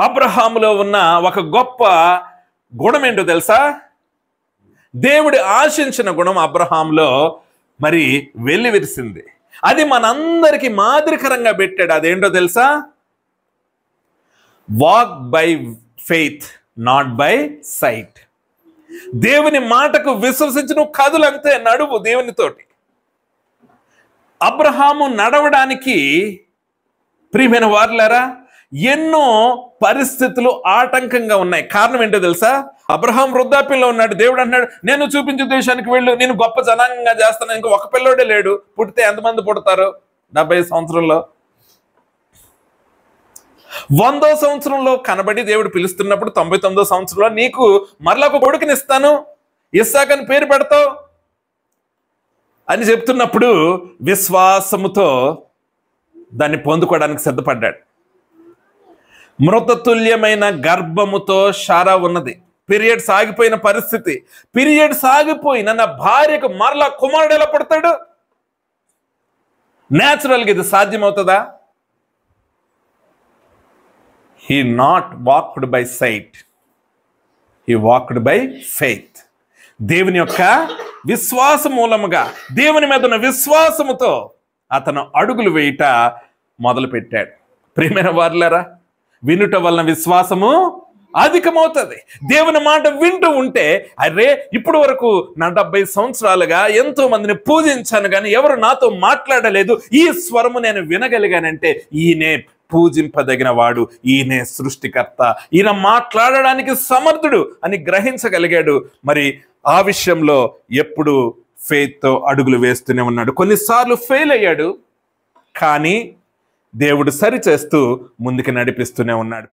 అబ్రహాములో ఉన్న ఒక గొప్ప గుణం ఏంటో తెలుసా? దేవుడి ఆశించిన గుణం అబ్రహాంలో మరి వెల్లివిరిసింది. అది మనందరికీ మాదిరికరంగా పెట్టాడు. అదేంటో తెలుసా? Walk by faith, not by sight. దేవుని మాటకు విశ్వసించి నువ్వు కదులంతే, నడువు దేవునితోటి. అబ్రహాము నడవడానికి ప్రియమైన వారులారా ఎన్నో పరిస్థితులు ఆటంకంగా ఉన్నాయి. కారణం ఏంటో తెలుసా? అబ్రహాం వృద్ధాప్యంలో ఉన్నాడు. దేవుడు అన్నాడు, నేను చూపించే దేశానికి వెళ్ళు, నేను గొప్ప జనాంగంగా చేస్తాను. ఇంక ఒక పిల్లోడే లేడు. పుట్టితే ఎంతమంది పుడతారు? 70 సంవత్సరంలో. 100వ సంవత్సరంలో కనబడి దేవుడు పిలుస్తున్నప్పుడు 99వ సంవత్సరంలో నీకు మరలా ఒక కొడుకునిస్తాను, ఇస్సాకు అని పేరు పెడతావు అని చెప్తున్నప్పుడు విశ్వాసముతో దాన్ని పొందుకోవడానికి సిద్ధపడ్డాడు. మృతతుల్యమైన గర్భముతో శారా ఉన్నది. పీరియడ్స్ ఆగిపోయిన పరిస్థితి. పీరియడ్స్ ఆగిపోయిన నా భార్యకు మరలా కుమారుడు ఎలా పుడతాడు? న్యాచురల్గా ఇది సాధ్యమవుతుందా? He not walked by sight, he walked by faith. దేవుని యొక్క విశ్వాస మూలముగా, దేవుని మీద ఉన్న విశ్వాసముతో అతను అడుగులు వేయట మొదలు పెట్టాడు. ప్రియమైన వారులారా, వినుట వలన విశ్వాసము అధికమవుతుంది. దేవుని మాట వింటూ ఉంటే, అరే ఇప్పుడు వరకు నా 70 సంవత్సరాలుగా ఎంతో మందిని పూజించాను కానీ ఎవరు నాతో మాట్లాడలేదు, ఈ స్వరము నేను వినగలిగానంటే ఈయనే పూజింపదగిన వాడు, ఈయనే సృష్టికర్త, ఈయన మాట్లాడడానికి సమర్థుడు అని గ్రహించగలిగాడు. మరి ఆ విషయంలో ఎప్పుడు ఫెయిత్తో అడుగులు వేస్తూనే ఉన్నాడు. కొన్నిసార్లు ఫెయిల్ అయ్యాడు, కానీ దేవుడు సరిచేస్తూ ముందుకు నడిపిస్తూనే ఉన్నాడు.